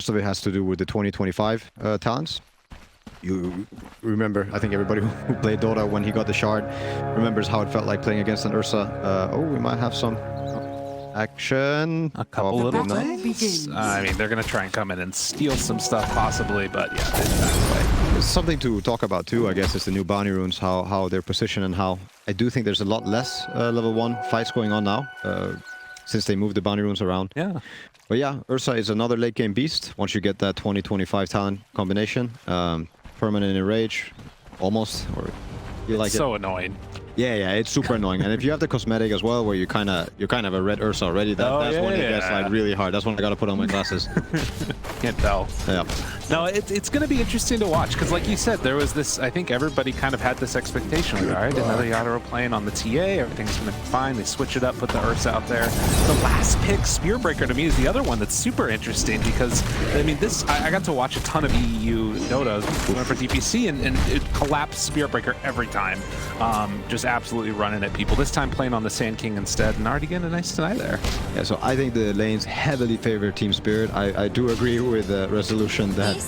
most of it has to do with the 2025 talents. You remember, I think everybody who played Dota when he got the shard remembers how it felt like playing against an Ursa. Oh, we might have some action. A couple little things. I mean, they're going to try and come in and steal some stuff possibly, but yeah, they did that play. It's something to talk about too, I guess, is the new bounty runes, how they're positioned and how I do think there's a lot less level 1 fights going on now since they moved the bounty runes around. Yeah. But yeah, Ursa is another late game beast once you get that 20-25 talent combination. Permanent enrage, almost, or you like it. So annoying. Yeah, it's super annoying. And if you have the cosmetic as well, where you're kind of a red Ursa already, that's when it gets like really hard. That's when I gotta put on my glasses. Can't tell. Yeah. No, it's going to be interesting to watch because, like you said, there was this. I think everybody kind of had this expectation. Like, all right, another Yatoro playing on the TA, everything's going to be fine. They switch it up, put the Ursa out there. The last pick, Spearbreaker, to me is the other one that's super interesting because I mean, I got to watch a ton of EU Dota went for DPC and it collapsed Spearbreaker every time. Just absolutely running at people. This time playing on the Sand King instead, and already getting a nice deny there. Yeah, so I think the lanes heavily favor Team Spirit. I do agree with the resolution that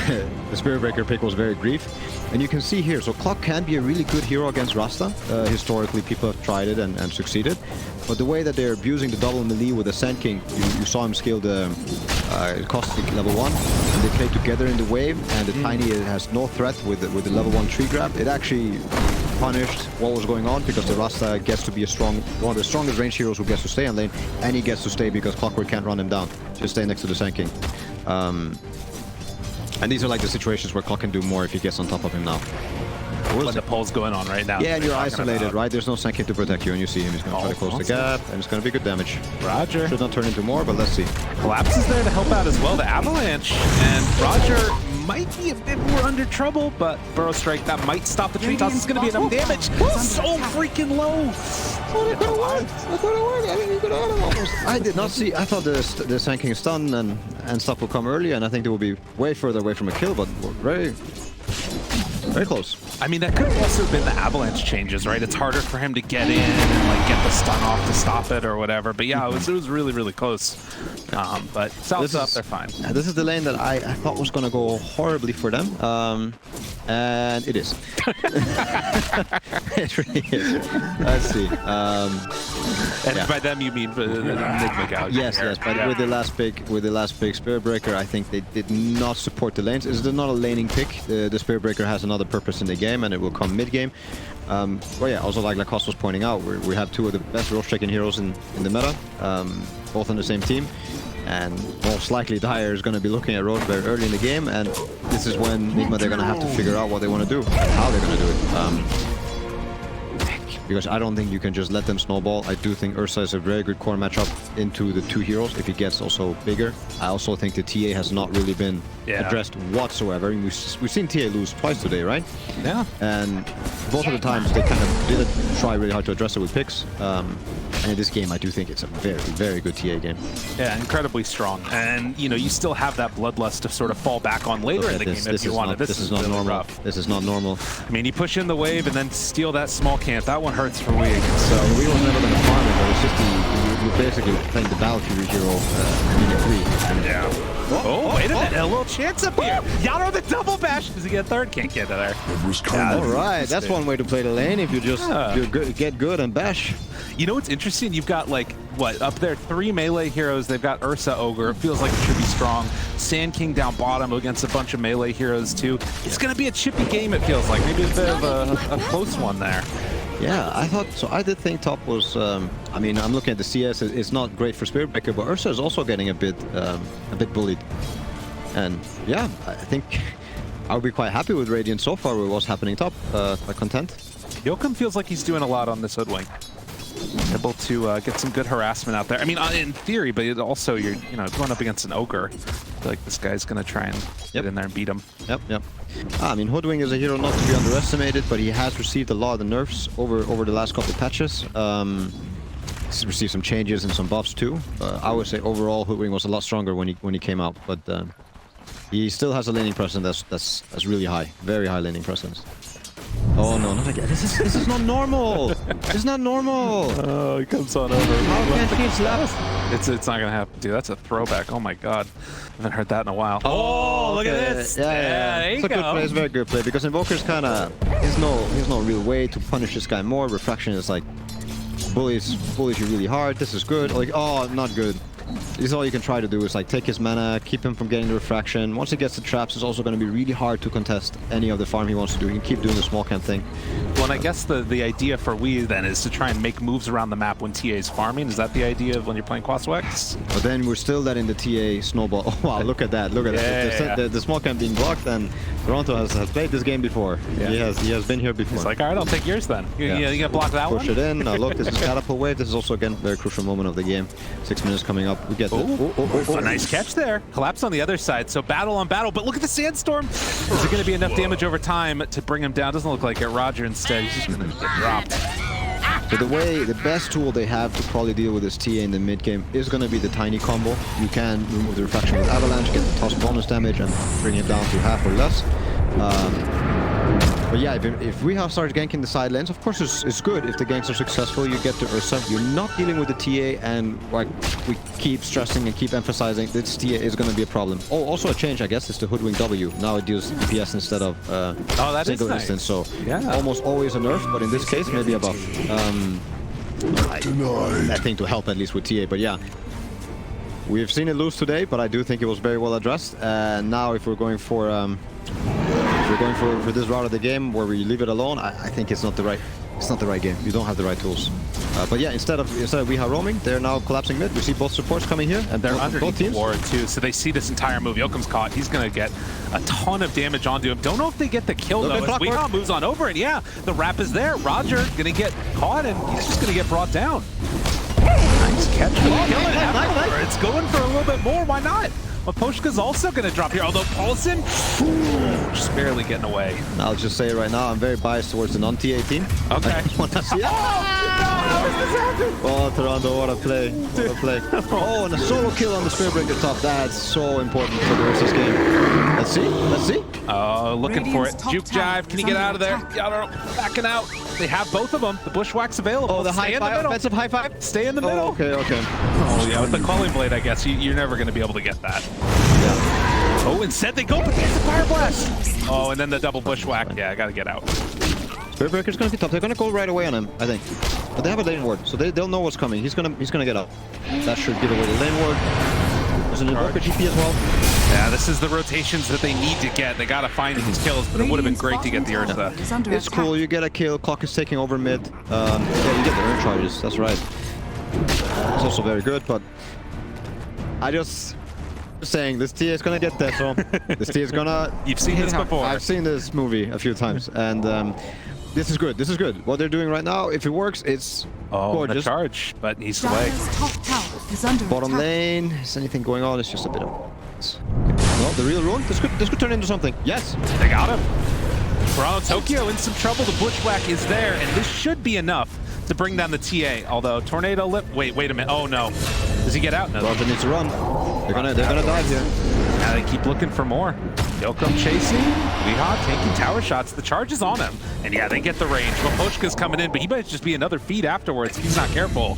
the Spearbreaker pick was very brief. And you can see here, so Clock can be a really good hero against Rasta. Historically, people have tried it and succeeded. But the way that they're abusing the double melee with the Sand King, you saw him scale the caustic level 1, and they play together in the wave, and the Tiny has no threat with the level 1 tree grab. It actually punished what was going on because the Rasta gets to be one of the strongest range heroes who gets to stay on lane, and he gets to stay because Clockwork can't run him down. Just stay next to the Sand King. And these are like the situations where Clock can do more if he gets on top of him now. When the pull's going on right now. Yeah, and you're isolated, right? There's no Sand King to protect you, and you see him. He's going to try to close the gap, and it's going to be good damage. Roger. Should not turn into more, but let's see. Collapse is there to help out as well. The Avalanche, and Roger might be a bit more under trouble, but Burrow Strike, that might stop the tree toss. It's going to be enough damage. So freaking low. It could have worked. It could have worked. I mean, you could have had him almost. I did not see. I thought the Sand King stun and stuff would come early, and I think they would be way further away from a kill, but we're very close. I mean, that could have also been the Avalanche changes, right? It's harder for him to get in and like get the stun off to stop it or whatever. But yeah, it was really, really close. But South's up, they're fine. This is the lane that I thought was going to go horribly for them. And it is. It really is. Let's see. And by them you mean the Enigma Gouge? Yes. But with the last pick, Spearbreaker, I think they did not support the lanes. It's not a laning pick. The Spearbreaker has another purpose in the game, and it will come mid game. Well, yeah. Also, like Lacoste was pointing out, we have two of the best roach-taking heroes in the meta, both on the same team. And most likely Dire is going to be looking at Roach very early in the game, and this is when Enigma, they're going to have to figure out what they want to do and how they're going to do it. Because I don't think you can just let them snowball. I do think Ursa is a very good core matchup into the two heroes if he gets also bigger. I also think the TA has not really been addressed whatsoever. We've seen TA lose twice today, right? Yeah. And both of the times they kind of didn't try really hard to address it with picks. And in this game, I do think it's a very, very good TA game. Yeah, incredibly strong. And, you know, you still have that bloodlust to sort of fall back on later in the game if you wanted. This is not normal. Rough. This is not normal. I mean, you push in the wave and then steal that small camp. That one hurts for Weeg. So we was never going to farm it, but it's just you're basically playing the Battle Fury hero in 3. Yeah. Oh, wait a minute. A little chance up here. Yatoro the double bash. Does he get a third? Can't get to there. Yeah, all right. That's one way to play the lane if you just get good and bash. You know what's interesting? You've got, like, what, up there, 3 melee heroes. They've got Ursa Ogre. It feels like it should be strong. Sand King down bottom against a bunch of melee heroes, too. It's going to be a chippy game, it feels like. Maybe a bit of a close one there. Yeah, I thought so. I did think top was. I mean, I'm looking at the CS. It's not great for Spearbreaker, but Ursa is also getting a bit bullied. And yeah, I think I would be quite happy with Radiant so far with what's happening top. Quite content. Yoakum feels like he's doing a lot on this Hoodwink. Able to get some good harassment out there. I mean, in theory, but also you're going up against an Ogre. I feel like this guy's going to try and get in there and beat him. Yep. I mean, Hoodwink is a hero not to be underestimated, but he has received a lot of the nerfs over the last couple of patches. He's received some changes and some buffs too. I would say overall Hoodwink was a lot stronger when he came out, but he still has a laning presence that's really high, very high laning presence. Oh no, not again! This is not normal. It's not normal. Oh, he comes on over. How can he slap? It's not gonna happen, dude. That's a throwback. Oh my god, I haven't heard that in a while. Oh, look at this. Yeah, there it's you a good go. play. It's a very good play because Invoker's kind of there's no real way to punish this guy more. Refraction is like bullies you really hard. This is good. Like, oh, not good. This is all you can try to do is like take his mana, keep him from getting the refraction. Once he gets the traps, it's also going to be really hard to contest any of the farm he wants to do. He can keep doing the small camp thing. Well, and I guess the idea for we then is to try and make moves around the map when TA is farming. Is that the idea of when you're playing Quaswex? But then we're still letting the TA snowball. Oh wow, look at that! Look at that! The small camp being blocked, and Toronto has played this game before. Yeah. He has been here before. He's like, all right, I'll take yours then. You gonna block that Push one? it in. Now look, this is catapult wave. This is also again a very crucial moment of the game. 6 minutes coming up. We get a nice catch there. Collapse on the other side. So battle on battle. But look at the sandstorm. Is it going to be enough damage over time to bring him down? Doesn't look like it. Roger instead. He's just going to get dropped. So the best tool they have to probably deal with this TA in the mid game is going to be the tiny combo. You can remove the refraction with avalanche, get the toss bonus damage, and bring him down to half or less. But yeah, if we have started ganking the side lanes, of course it's good. If the ganks are successful, you get the Ursa. You're not dealing with the TA, and like we keep stressing and keep emphasizing, this TA is going to be a problem. Oh, also a change, I guess, is the Hoodwink W. Now it deals DPS instead of single instance. So almost always a nerf, but in this case, maybe a buff. I think to help at least with TA, but yeah. We've seen it lose today, but I do think it was very well addressed. And now if we're going for this route of the game where we leave it alone, I think it's not the right game. You don't have the right tools. But yeah, instead of Weeha roaming, they're now collapsing mid. We see both supports coming here, and they're both underneath teams. ward too, so they see this entire move. Yokum's caught. He's gonna get a ton of damage onto him. Don't know if they get the kill though. As Weeha moves on over, and yeah, the wrap is there. Roger gonna get caught, and he's just gonna get brought down. Nice catch. Nice. It's going for a little bit more. Why not? Well, Poshka's also going to drop here, although Paulson just barely getting away. I'll just say right now, I'm very biased towards the non-TA team. Okay. Oh, Toronto, what a play. What a play. Oh, and a solo kill on the Spirit Breaker top. That's so important for the Ursa's game. Let's see. Let's see. Oh, looking for it. Juke Jive. Can he get out of there? Yatoro backing out. They have both of them. The Bushwhack's available. Oh, the high five. Offensive high five. Stay in the middle. Okay. Oh, yeah. With the Calling Blade, I guess you're never going to be able to get that. Yeah. Oh, instead they go, but there's the Fire Blast. Oh, and then the double Bushwhack. Yeah, I got to get out. Spirit Breaker's going to be tough. They're going to go right away on him, I think. But they have a lane ward, so they'll know what's coming. He's gonna get out. That should give away the lane ward. There's an Invoker GP as well. Yeah, this is the rotations that they need to get. They got to find these kills, but it would have been great to get the Ursa. It's cool. You get a kill. Clock is taking over mid. Yeah, you get the urn charges. That's right. It's also very good, but I just saying this TA is gonna get that. So this TA is gonna. You've seen this before. I've seen this movie a few times, and this is good. This is good. What they're doing right now, if it works, it's gorgeous. The charge, but he's away. Bottom lane. Is anything going on? It's just a bit of. No, the real rune. This could turn into something. Yes. They got him. Toronto Tokyo in some trouble. The Bushwhack is there, and this should be enough to bring down the TA. Although Tornado Lip. Wait a minute. Oh no. Does he get out? No. Roger needs to run. They're gonna dive here. Now they keep looking for more. Yokum chasing. Weeha taking tower shots. The charge is on him. And yeah, they get the range. Well, Poshka's coming in, but he might just be another feed afterwards if he's not careful.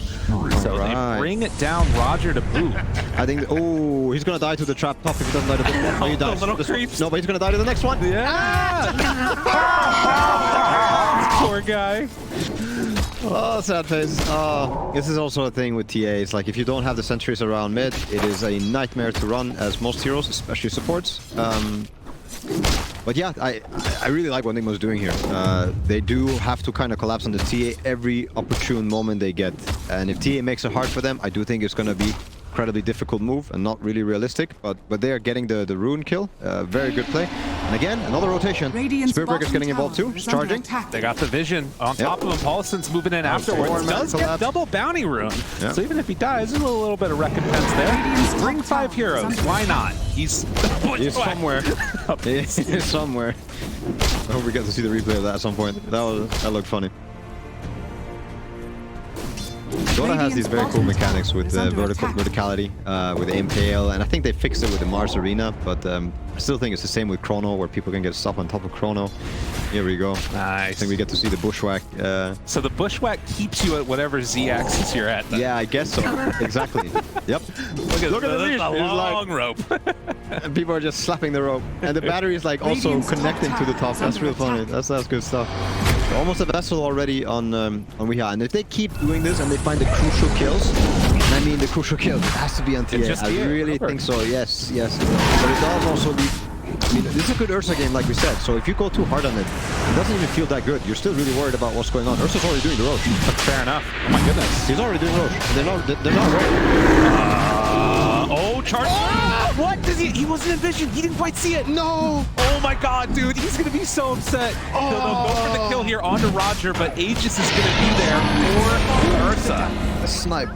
So they bring it down Roger to boot. I think, oh, he's going to die to the trap top if he doesn't die to this one. Oh, he dies. Little creeps. No, but he's going to die to the next one. Yeah. Poor guy. Oh, sad face. Oh, this is also a thing with TAs. Like, if you don't have the sentries around mid, it is a nightmare to run as most heroes, especially supports. But yeah, I really like what Nigma's doing here. They do have to kind of collapse on the TA every opportune moment they get. And if TA makes it hard for them, I do think it's going to be incredibly difficult move and not really realistic, but they are getting the rune kill. Very good play. And again, another rotation. Spirit Breaker's getting involved too. He's charging. They got the vision on top of him. Paulson's moving in afterwards. Does get double bounty rune. So even if he dies, there's a little bit of recompense there. Bring 5 heroes. Why not? He's somewhere. He's somewhere. I hope we get to see the replay of that at some point. That looked funny. Dota has these very cool mechanics with verticality, with the Impale, and I think they fixed it with the Mars Arena, but I still think it's the same with Chrono, where people can get stuff on top of Chrono. Here we go. Nice. I think we get to see the Bushwhack. So the Bushwhack keeps you at whatever Z-axis you're at then. Yeah, I guess so. Exactly. Yep. Look at the leash. Long rope. And people are just slapping the rope. And the battery is like also connecting to the top. That's real funny. That's good stuff. We're almost a vessel already on Weeha. And if they keep doing this and they find the crucial kills, and I mean the crucial kills, it has to be on TA. I really think so. Yes, yes. But it does also leave. I mean, this is a good Ursa game, like we said. So if you go too hard on it, it doesn't even feel that good. You're still really worried about what's going on. Ursa's already doing the Roche. Fair enough. Oh my goodness. He's already doing Roche. They're not Roche. Charge. What? Does he wasn't in vision. He didn't quite see it. No. Oh my god, dude. He's going to be so upset. They'll go for the kill here onto Roger, but Aegis is going to be there for Ursa. A snipe.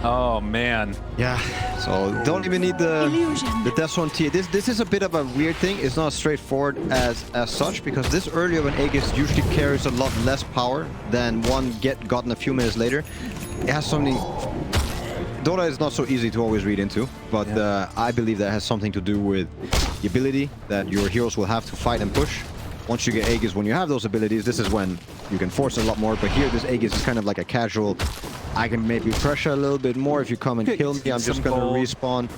Oh man. Yeah. So don't even need the death on TA. This is a bit of a weird thing. It's not straightforward as such, because this early of an Aegis usually carries a lot less power than one gotten a few minutes later. It has something. Dota is not so easy to always read into, but I believe that has something to do with the ability that your heroes will have to fight and push. Once you get Aegis, when you have those abilities, this is when you can force a lot more. But here, this Aegis is kind of like a casual, I can maybe pressure a little bit more if you come and kill me. I'm just going to respawn.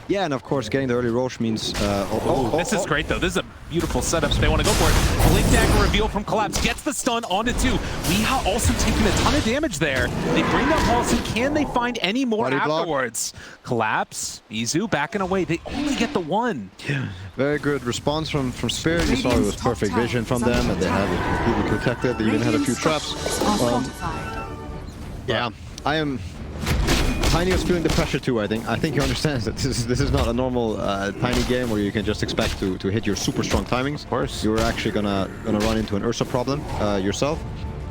Yeah, and of course, getting the early Roche means... this is great, though. This is a beautiful setup. They want to go for it. Blink Dagger reveal from Collapse. Gets the stun onto 2. Weeha also taking a ton of damage there. They bring down Paulson. Can they find any more afterwards? Collapse. Izu backing away. They only get the 1. Yeah. Very good response from Spirit. You saw it was perfect vision from them, and they have it completely protected. They even had a few traps. Yeah, I am... Tiny is feeling the pressure too, I think. I think he understands that this is not a normal Tiny game where you can just expect to hit your super strong timings. Of course. You're actually gonna run into an Ursa problem yourself.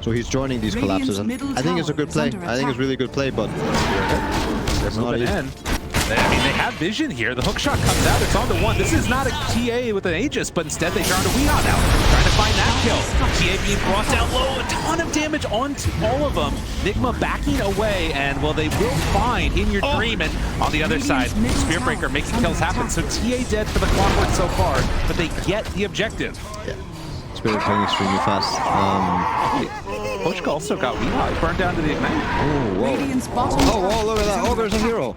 So he's joining these collapses, and I think it's a good play. I think it's really good play, but it's not easy. I mean, they have vision here. The hook shot comes out. It's on to 1. This is not a TA with an Aegis, but instead they turn to Weeha now. Trying to find that kill. TA being brought down low. A ton of damage onto all of them. Nigma backing away, and well, they will find In Your Dream. And on the other side, Spirit Breaker making kills happen. So TA dead for the Clockwork so far, but they get the objective. Yeah. Spirit playing extremely fast. Pochka also got Weeha. He burned down to the Ignite. Oh, whoa. Oh, look at that. Ogre's a hero.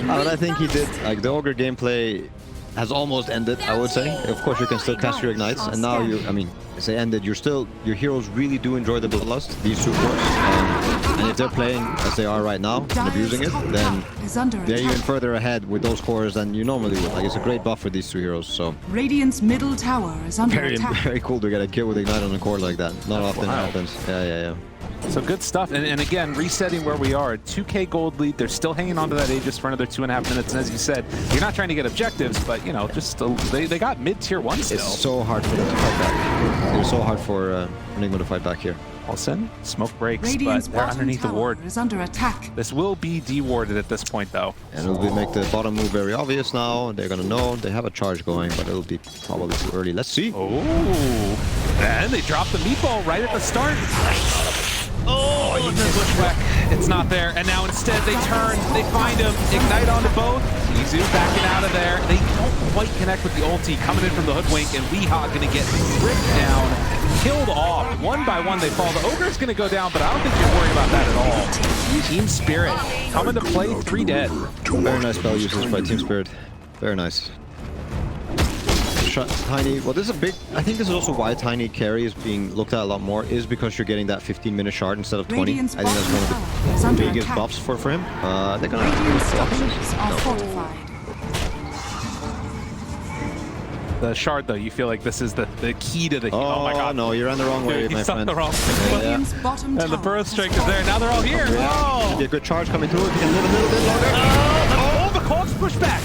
But I think he did, like, the Ogre gameplay has almost ended, I would say. Of course, you can still cast your ignites, and now I mean, as they ended, your heroes really do enjoy the Bloodlust, these 2 cores. And if they're playing as they are right now, and abusing it, then they're even further ahead with those cores than you normally would. Like, it's a great buff for these 2 heroes, so... Radiant's middle tower is under attack. Very cool to get a kill with Ignite on a core like that. Not often happens. Yeah. So good stuff, and again, resetting where we are, 2K gold lead. They're still hanging on to that Aegis for another 2.5 minutes, and as you said, you're not trying to get objectives, but you know, just they got mid-tier 1 still. It's so hard for them to fight back. It's so hard for Enigma to fight back here. Paulson, smoke breaks, but they're underneath the ward. Is under attack. This will be dewarded at this point, though. And it'll make the bottom move very obvious now. They're gonna know they have a charge going, but it'll be probably too early. Let's see. Oh, and they dropped the meatball right at the start. Oh, and the Bushwhack. It's not there. And now instead they turn, they find him, ignite onto both. Izu backing out of there. They don't quite connect with the ulti coming in from the hoodwink, and Weeha gonna get ripped down, killed off. 1 by 1 they fall. The Ogre's gonna go down, but I don't think you're worried about that at all. TSpirit coming to play, 3 dead. Very nice spell usage by TSpirit. Very nice. Tiny, well, this is a big, I think this is also why Tiny carry is being looked at a lot more, is because you're getting that 15-minute shard instead of 20. I think that's one of the biggest buffs for him. They're gonna the shard, though, you feel like this is the key to the... Oh my god. No, you ran the wrong way, my friend. The wrong way. And the burst strike is there. Now they're all here. Oh. A good charge coming through. If you can live a little bit longer. The Cogs push back.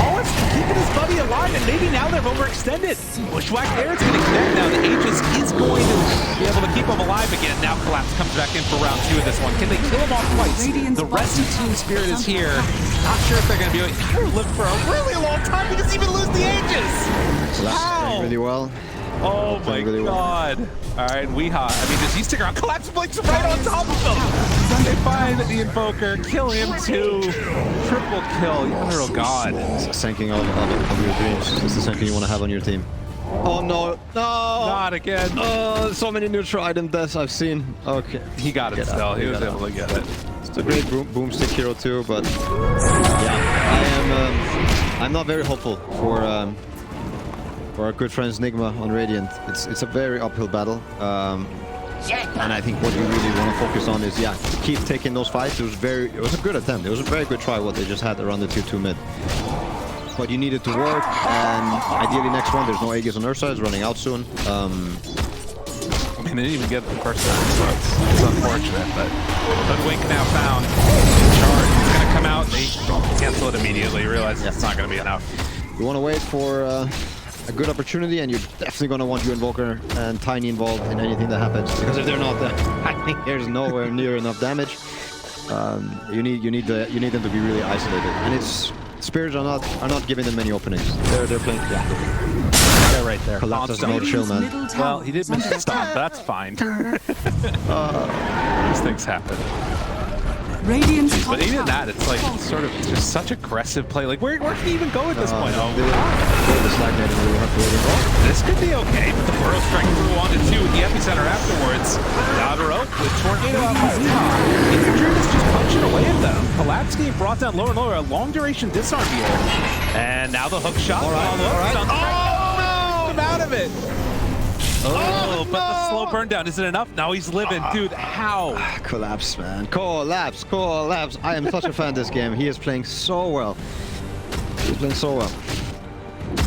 Owens keeping his buddy alive, and maybe now they're overextended. Bushwhack there, it's going to connect now. The Aegis is going to be able to keep him alive again. Now Collapse comes back in for round 2 of this one. Can they kill him off twice? The rest of TSpirit is here. Not sure if they're going to be able to live for a really long time because even lose the Aegis. Wow. Really well. Oh my really well. god. All right, Weeha. I mean, does he stick around? Collapse Blake's right on top of them. They find the Invoker, kill him too. Triple kill. Yatoro god. It's sinking of your dreams. It's the sinking you want to have on your team. Oh no, no! Not again. Oh, so many neutral item deaths I've seen. Okay. He got it still. He was able to get it. It's a great boomstick hero too, but yeah, I'm not very hopeful for our good friends Nigma on Radiant. It's a very uphill battle, and I think what you really want to focus on is keep taking those fights. It was a good attempt. It was a very good try what they just had around the tier 2 mid. But you need it to work, and ideally next one, there's no Aegis on Ursa, it's running out soon. I mean, they didn't even get the first time, so it's unfortunate, but Hoodwink now found. Charge is going to come out, they cancel it immediately, realize it's not going to be enough. You want to wait for a good opportunity, and you're definitely going to want your Invoker and Tiny involved in anything that happens, because if they're not, I think there's nowhere near enough damage. You need them to be really isolated, and it's Spirits are not giving them many openings. They're playing. They're right there. Collapse has no chill, man. Well, he did miss the stop. That's fine. These things happen. But even that, it's like sort of just such aggressive play. Like, where can he even go at this point? This could be okay, but the Burrow Strike through onto 2 with the epicenter afterwards. Yatoro with Tornado out of his top. Invoker is just punching away at them. Collapse getting brought down lower and lower. A long duration disarm here. And now the hook shot. All right. Oh, no! Out of it. Oh, but the slow burn down, is it enough? Now he's living. Dude, how? Collapse, man. Collapse. I am such a fan of this game. He is playing so well. He's playing so well.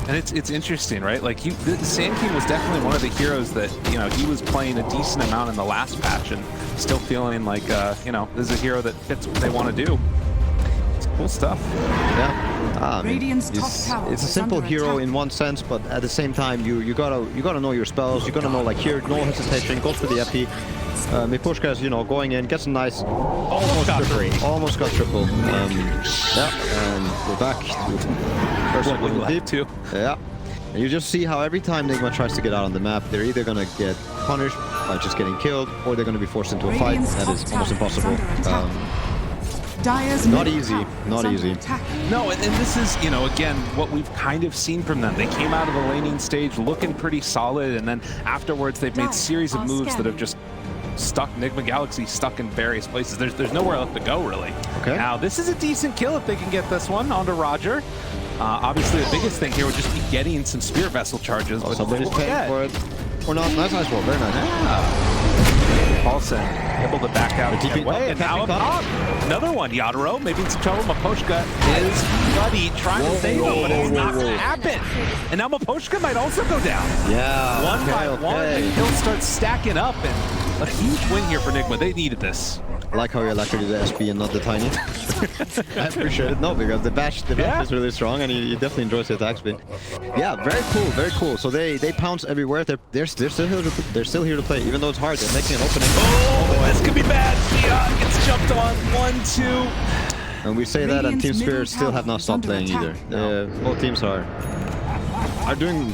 And it's interesting, right? Like, the Sand King was definitely one of the heroes that, he was playing a decent amount in the last patch and still feeling like, this is a hero that fits what they want to do. It's cool stuff. Yeah. It's a simple hero in one sense, but at the same time, you gotta know your spells. You gotta know, like, here, no hesitation, goes for the epi. Mipushka is, going in, gets a nice almost got triple. And we're back to deep too. Yeah. And you just see how every time Nigma tries to get out on the map, they're either gonna get punished by just getting killed, or they're gonna be forced into a fight. That is almost impossible. Not easy. No, and this is, again, what we've kind of seen from them. They came out of the laning stage looking pretty solid, and then afterwards they've made a series of moves that have just stuck Nigma Galaxy stuck in various places. There's nowhere left to go, really. Okay. Now, this is a decent kill if they can get this one onto Roger. Obviously, the biggest thing here would just be getting some Spirit Vessel charges. But somebody's paying for it. Or not. Nice roll. Very nice. Yeah. Paulson able to back out and away, and now up. Another one, Yatoro. Maybe in some trouble. Maposhka is bloody, trying to save him, but it's not going to happen. And now Maposhka might also go down. Yeah. One by one, the kills start stacking up, and a huge win here for Nigma. They needed this. I like how you elected the SP and not the Tiny. I appreciate it. No, because the bash is really strong, and he definitely enjoys the attack speed. Yeah, very cool. So they pounce everywhere. They're still here to play, even though it's hard. They're making an opening. Oh, this could be bad. Beyond gets jumped on. 1-2. And we say that, and TSpirit still have not stopped playing either. Both teams are doing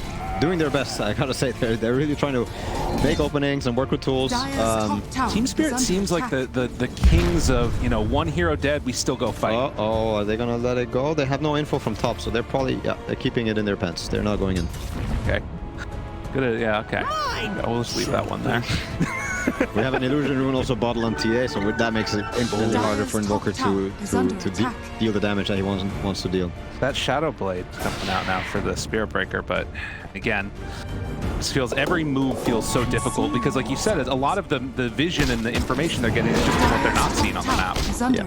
their best. I gotta say, they're really trying to make openings and work with tools. TSpirit seems like the kings of, one hero dead, we still go fight. Oh, are they gonna let it go? They have no info from top, so they're probably they're keeping it in their pants. They're not going in. Okay. Good. Yeah. Okay. We'll just leave that one there. We have an illusion rune also bottled on TA, so that makes it infinitely harder for Invoker to deal the damage that he wants to deal. That Shadow Blade coming out now for the Spirit Breaker, but again, every move feels so difficult because, like you said, a lot of the vision and the information they're getting is just what they're not seeing on the map. Yeah.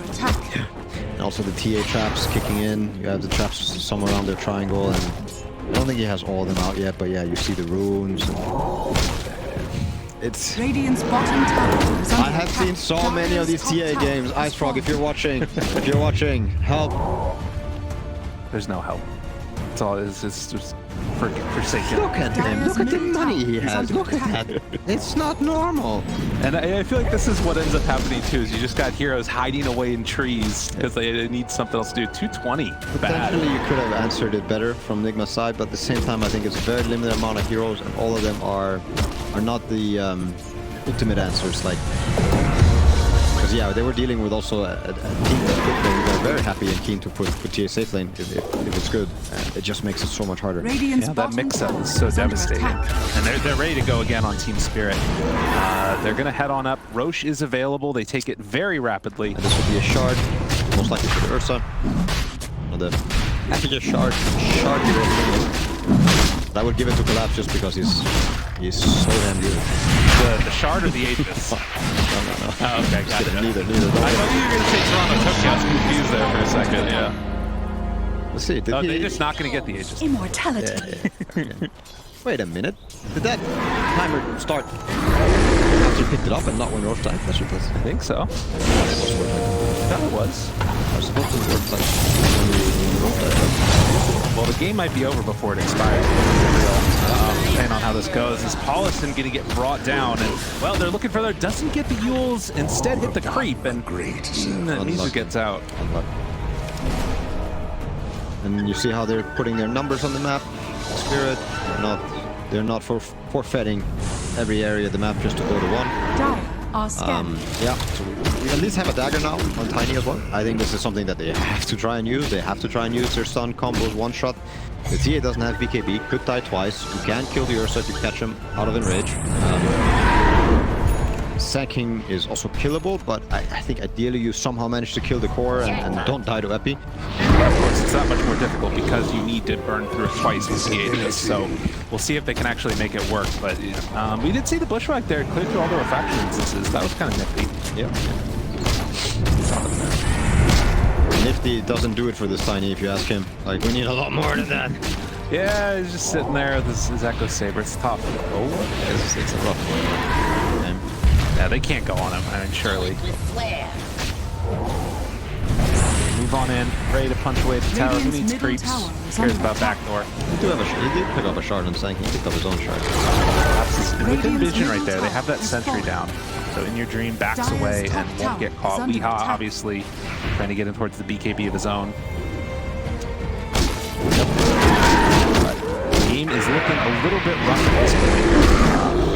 And also the TA traps kicking in. You have the traps somewhere around their triangle, and I don't think he has all of them out yet, but yeah, you see the runes. It's Radiant's bottom tower is I have seen so many of these TA games. Ice Frog, if you're watching, help. There's no help. That's all it is. It's just forsaken. Look at him. Look at the money he has. Look at that. It's not normal. And I feel like this is what ends up happening too. Is you just got heroes hiding away in trees because they need something else to do. 220. Bad. Potentially, you could have answered it better from Nigma's side, but at the same time, I think it's a very limited amount of heroes, and all of them are not the ultimate answers. Like, because yeah, they were dealing with also a team that they're very happy and keen to put TA safe lane if it's good. And it just makes it so much harder. Radiant's Yeah, that bottom mix-up tower is so is under devastating. attack. And they're ready to go again on TSpirit. They're going to head on up. Roche is available. They take it very rapidly. And this would be a shard, most likely for the Ursa. I think a shard hero. That would give it to Collapse just because he's so damn good. The shard or the Aegis? No. Oh, okay, got it. Neither. I thought you were going to say Toronto Tokyo. I was confused there for a second, yeah. Let's see. No, they're just not going to get the Aegis. Immortality. Okay. Wait a minute. Did that timer start after you picked it up and not when Roche died? That's what it was. I think so. Yeah, it was. I was supposed to work like when Roche died. Well, the game might be over before it expires. Depending on how this goes. Is Paulison going to get brought down? And, well, they're looking for their... Doesn't get the Yules, instead hit the creep, and Mizu gets out. And you see how they're putting their numbers on the map. Spirit, they're not forfeiting every area of the map just to go to one. Dire are scanned. Yeah, so we at least have a dagger now on Tiny as well. I think this is something that they have to try and use. They have to try and use their stun combos one shot. The TA doesn't have BKB, could die twice. You can kill the Ursa if you catch him out of enrage. Sacking is also killable, but I think ideally you somehow manage to kill the core and don't die to Epi. Of course, it's that much more difficult because you need to burn through it twice with the Aegis, so we'll see if they can actually make it work. But we did see the Bushwhack there clear through all the refraction instances. That was kind of nifty. Yeah. Nifty doesn't do it for this Tiny if you ask him. Like, we need a lot more than that. Yeah, he's just sitting there with his Echo Saber. It's tough. Oh, it's a rough one. Yeah, they can't go on him. I mean, surely. Move on in. Ready to punch away at the tower. Who needs creeps? Cares about backdoor. He did pick up a shard and sank. He picked up his own shard. Within vision right there, they have that sentry down. So in your dream, backs away and won't get caught. Weeha, obviously, trying to get him towards the BKB of his own. The game is looking a little bit rough at this point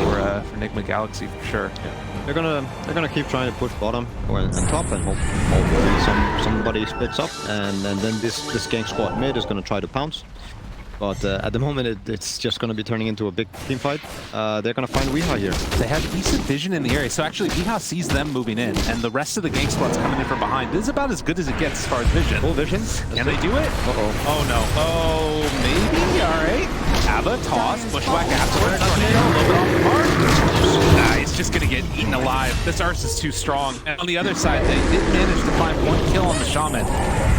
for Nigma Galaxy for sure. Yeah. They're gonna keep trying to push bottom and top, and hopefully somebody splits up, and then this gang squad mid is gonna try to pounce. But at the moment, it's just going to be turning into a big team fight. They're going to find Weeha here. They have decent vision in the area. So actually, Weeha sees them moving in, and the rest of the gang squad's coming in from behind. This is about as good as it gets as far as vision. Full vision. Can they do it? Uh-oh. Oh, no. Oh, maybe? All right. Have a toss. Bushwhack afterwards. Tornado, a little bit off the mark. Nah, he's just going to get eaten alive. This Ursa's too strong. And on the other side, they did manage to find one kill on the Shaman,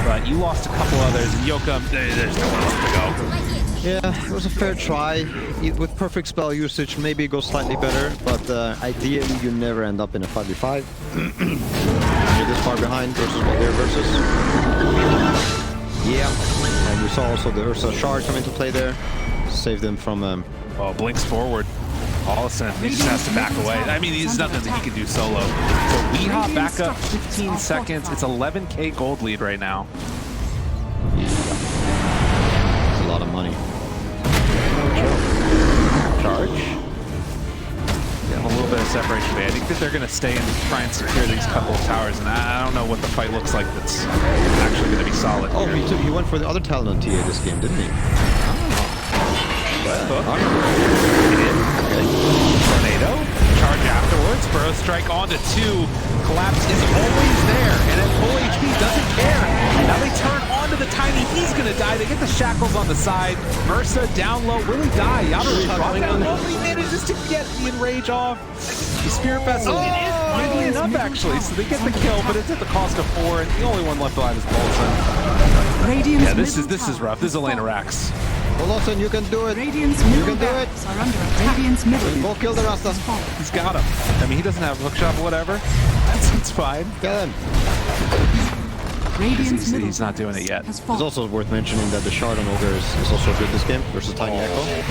but you lost a couple others, and Yoka, there's nowhere left to go. Yeah, it was a fair try. With perfect spell usage, maybe it goes slightly better, but ideally you never end up in a 5v5. You're this far behind versus what they're versus. Yeah, and we saw also the Ursa shard come into play there. Save them from... Oh, blinks forward. Paulison, he just has to back away. I mean, there's nothing that he can do solo. So Weeha back up 15 seconds. It's 11k gold lead right now. It's a lot of money. Charge. Getting a little bit of separation. I think that they're going to stay and try and secure these couple of towers, and I don't know what the fight looks like that's actually going to be solid. Oh, he went for the other talent on TA this game, didn't he? Okay. Tornado. Charge afterwards. Burrow strike onto 2. Collapse is always there, and at full HP doesn't care. Now they turn onto the Tiny. He's going to die. They get the shackles on the side. Versa down low. Will he die? Yatoro drop down low. He manages to get the enrage off. The Spirit Vessel. It is finally enough, actually. So they get the kill, but it's at the cost of 4, and the only one left alive is Paulson. Yeah, this is rough. This is Elena Rax. Paulson, you can do it. Radiant's you can do it. are under attack. Radiant's middle Go kill the Rasta. He's got him. I mean, he doesn't have hook shot, whatever. It's fine. Get him. Radiant's middle He's not doing it yet. has It's fallen. also worth mentioning that the shard on Ogre is also good this game versus Tiny Echo. Oh boy.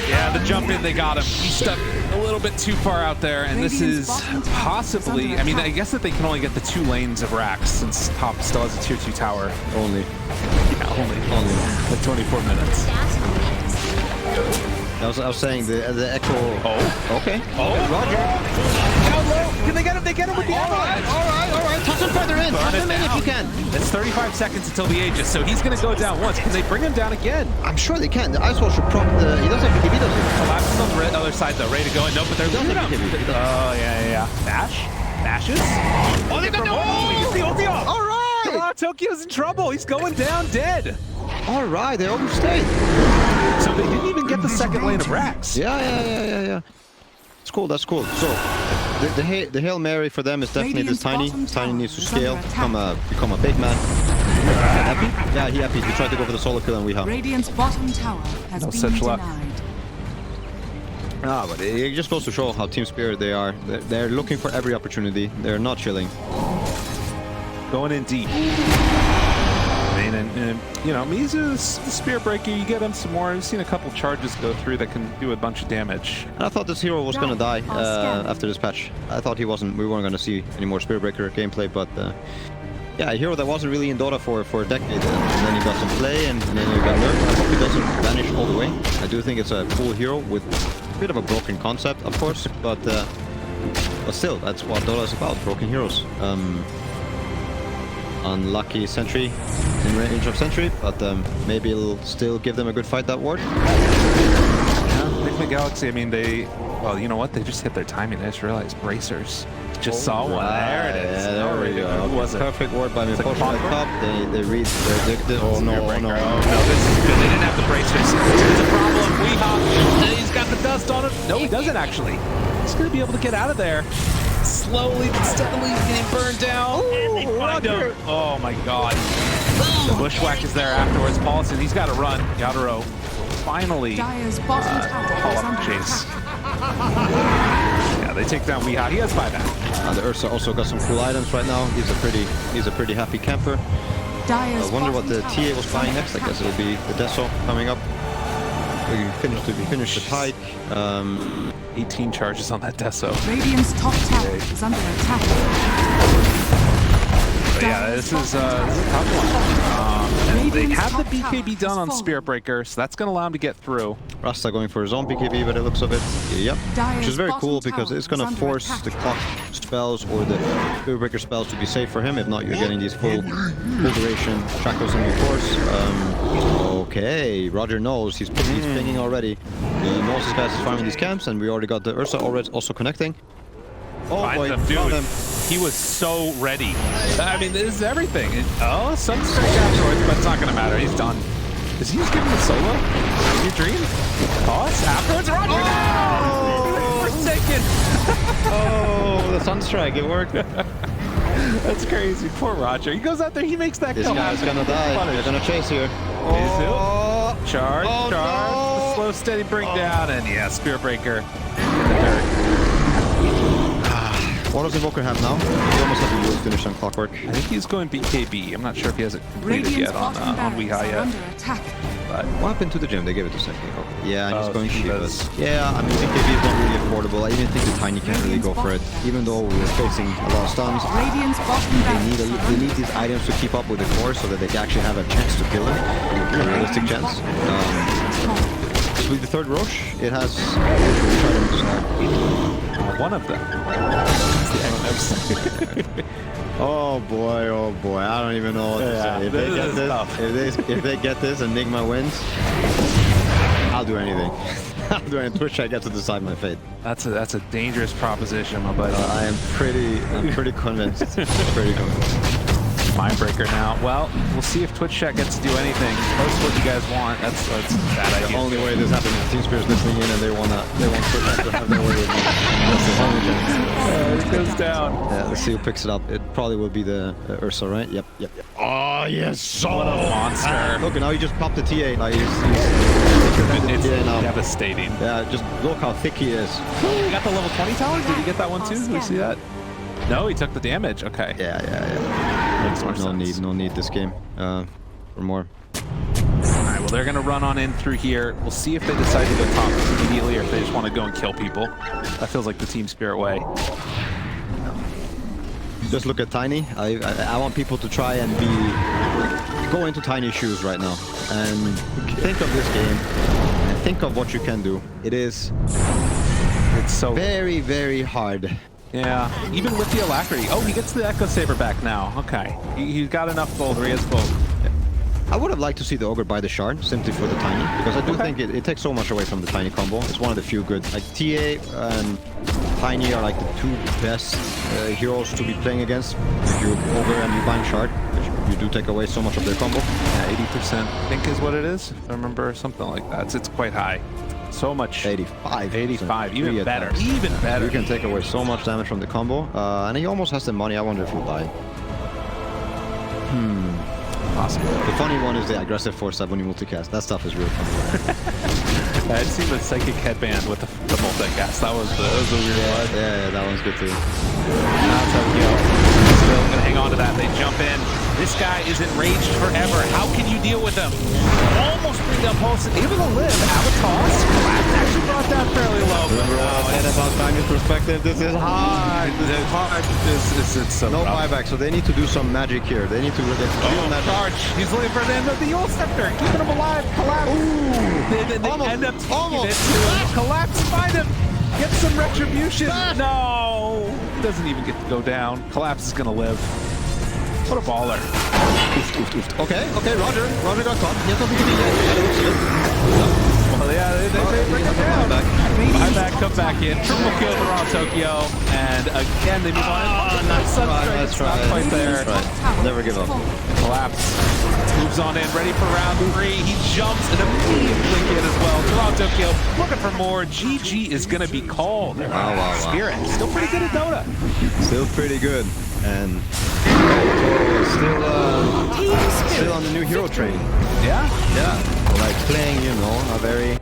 Yeah, the jump in, they got him. He's stuck a little bit too far out there, and this is possibly, I mean, I guess that they can only get the 2 lanes of racks since top still has a tier 2 tower. Only. Yeah, only. At 24 minutes. I was saying the Echo. Oh. Okay. Oh, Roger. Down low. Can they get him? They get him with the avalanche. All right. Toss him further in. Toss him in if you can. It's 35 seconds until the Aegis, so he's going to go down once. Can they bring him down again? I'm sure they can. The Ice Wall should prop the. He doesn't have BKB, does he? Collapses on the other side, though. Ready to go in. No, but they're losing him. Oh, yeah. Bash? Bashes? Oh, they got the ulti off. All right. Oh, Tokyo's in trouble. He's going down dead. All right. They overstayed. So they didn't even get the second lane of racks. Yeah. That's cool. So the Hail Mary for them is definitely this Tiny. Tiny needs to scale, become a big man. Happy? Yeah, he happy. He tried to go for the solo kill and we have. Radiant's bottom tower has No been such luck. denied. But it just goes to show how TSpirit they are. They're looking for every opportunity. They're not chilling. Going in deep. I mean, and you know, Mizu's the Spirit Breaker. You get him some more. I've seen a couple charges go through that can do a bunch of damage. And I thought this hero was gonna die after this patch. I thought we weren't gonna see any more Spirit Breaker gameplay, but yeah, a hero that wasn't really in Dota for a decade, and then he got some play, and then he got nerfed. I hope he doesn't vanish all the way. I do think it's a cool hero with a bit of a broken concept, of course, but still, that's what Dota is about, broken heroes. Unlucky Sentry in range of Sentry, but maybe it'll still give them a good fight, that ward. Yeah, Nick Galaxy, I mean, well, you know what? They just hit their timing. I just realized bracers. Just saw one. There it is. Yeah, there we go. Who was it? Perfect ward by me. It's like Potion at top. They read. Oh no! Oh no, this is good. They didn't have the bracers. It's a problem. Weehawk. He's got the dust on him. No, he doesn't actually. He's going to be able to get out of there. Slowly but steadily getting burned down. And they find him. Oh my god. The bushwhack is there afterwards. Paulson, he's got to run. Yatoro finally Dire's bottom tower call is up under the chase. attack. Yeah, they take down Weehawk. He has 5 out. The Ursa also got some cool items right now. He's a pretty happy camper. Dire's I wonder what the bottom TA was tower buying is next. I under guess it'll be the Deso coming up. We finish the pike. 18 charges on that Deso. Radiant's top tower is under attack. But yeah, this is a tough one. And they have the BKB done on Spirit Breaker, so that's going to allow him to get through. Rasta going for his own BKB, but it looks of it. Yep. Which is very cool because it's going to force the clock spells or the Spirit Breaker spells to be safe for him. If not, you're getting these full duration shackles in your course. Okay, Roger knows. He's pinging already. He knows this guy's farming these camps, and we already got the Ursa already also connecting. Oh boy, found him. He was so ready. I mean, this is everything. Oh, some strike afterwards, but it's not going to matter. He's done. Is he just giving the solo? In your dream? Toss afterwards? Roger! Oh! Forsaken! Oh, the Sunstrike, it worked. That's crazy. Poor Roger. He goes out there, he makes that This kill. guy's gonna die. They're gonna chase here. Oh, charge, oh, charge. No. The slow, steady bring down, and yeah, Spirit Breaker in the dirt. What does Invoker have now? He almost has a dual finish on Clockwork. I think he's going BKB. I'm not sure if he has it completed Radiant's yet on bottom barracks Weehawk are yet. under attack. But What happened to the gym? They gave it to Seki. Oh, yeah, and he's going Shivas. Shivas. Yeah, I mean, BKB is not really affordable. I even think the Tiny can't really go for it. Even though we're facing a lot of stuns, Radiant's bottom barracks are they need these items to keep up with the core so that they can actually have a chance to kill him. A realistic chance. This will be the third Roche. It has one of them. Oh boy, I don't even know what to say. If they get this, Enigma wins, I'll do anything. I'll do anything. Twitch chat gets to decide my fate. That's a dangerous proposition, my buddy. I'm pretty convinced. Pretty convinced. Mindbreaker now. Well, we'll see if Twitch chat gets to do anything. Post what you guys want. That's a bad idea. The only way this happens is TSpirit's listening in and they want Twitch chat to have their way with me. That's the only chance. It goes down. Yeah, let's see who picks it up. It probably will be the Ursa, right? Yep. Oh, yes! What a monster. Look, now he just popped the TA. Like, It's now. devastating. Yeah, just look how thick he is. He got the level 20 tower? Did he get that one too? Did we see that? No, he took the damage. Okay. Yeah. Makes more sense. No need this game for more. Alright, well they're gonna run on in through here. We'll see if they decide to go top immediately or if they just want to go and kill people. That feels like the TSpirit way. Just look at Tiny. I want people to try and go into Tiny's shoes right now and think of this game and think of what you can do. It's so very, very hard. Yeah, even with the alacrity. Oh, he gets the Echo Saber back now. Okay, he's got enough gold, or he has both. I would have liked to see the Ogre buy the shard simply for the Tiny, because I do think it takes so much away from the Tiny combo. It's one of the few good, like TA and Tiny are like the two best heroes to be playing against. If you Ogre and you bind shard, you do take away so much of their combo. Yeah, 80% I think is what it is. If I remember something like that. It's quite high. So much. 85. 85. Even better. Even better. You can take away so much damage from the combo, and he almost has the money. I wonder if he'll buy. Possible. The funny one is the aggressive force stab when you multicast. That stuff is real funny. I'd seen the psychic headband with the multicast. That was a weird one. Yeah, that one's good too. Now Tokyo still gonna hang on to that. They jump in. This guy is enraged forever. How can you deal with him? Almost bring down Pulse, able to live. Avatos actually brought that fairly low. Remember what I said about Tiny's perspective? This is hard. This is hard. It's so no rough. buyback, so they need to do some magic here. They need to get real magic. Charge. He's looking for the end of the Yule Scepter, keeping him alive. Collapse. They end up taking it to Collapse. Find him. Get some retribution. No. He doesn't even get to go down. Collapse is going to live. What a baller. Okay, Roger. Roger got caught. He has nothing to do yet. Well, yeah, they bring him down. Buyback, come back in. Triple kill for Raw Tokyo. And again, they move on. That's right. Not quite there. Never give up. Collapse. Moves on in, ready for round 3. He jumps and immediately blink in as well. Raw Tokyo looking for more. GG is going to be called. Wow. Spirit, still pretty good at Dota. Still pretty good. And still on the new hero train. Yeah? Yeah. Like playing, a very